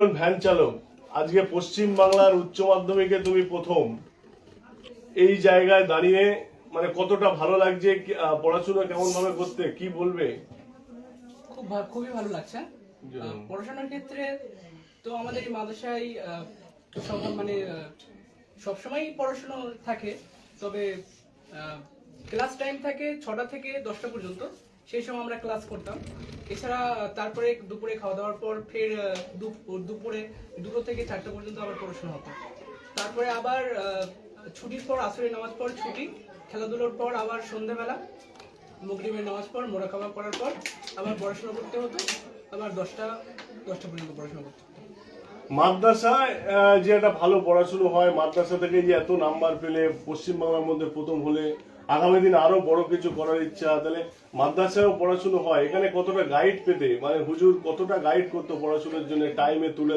Van চালক, আজকে পশ্চিম বাংলার উচ্চ মাধ্যমিকে তুমি প্রথম, এই জায়গায় দাঁড়িয়ে মানে কতটা ভালো লাগছে, পড়াশোনা কেমন ভাবে করতে, কি বলবে? খুবই ভালো লাগছে। পড়াশোনার ক্ষেত্রে তো আমাদের এই মাদ্রাসায় সবসময় পড়াশোনা থাকে, তবে ক্লাস টাইম থাকে 6টা থেকে 10টা পর্যন্ত। সেই সময় আমরা ক্লাস করতাম। এছাড়া তারপরে দুপুরে খাওয়া দাওয়ার পর ফের দুপুরে 2টো থেকে 4টা পর্যন্ত আবার পড়াশোনা হতো। তারপরে আবার ছুটির পর আসরের নামাজ পর ছুটি, খেলাধুলোর পর আবার সন্ধ্যাবেলা মাগরিবের নামাজ পর মোরাকাবা করার পর আবার পড়াশোনা করতে হতো। আবার 10টা পর্যন্ত পড়াশোনা করতে হতো। মাদ্রাসায় যে একটা ভালো পড়াশুনো হয়, মাদ্রাসা থেকে যে এত নাম্বার পেলে পশ্চিমবাংলার মধ্যে প্রথম হলে, আগামী দিনে আরো বড় কিছু করার ইচ্ছা, তাহলে মাদ্রাসায়ও পড়াশুনো হয়, এখানে কতটা গাইড পেতে, মানে হুজুর কতটা গাইড করতো পড়াশোনার জন্য, টাইমে তুলে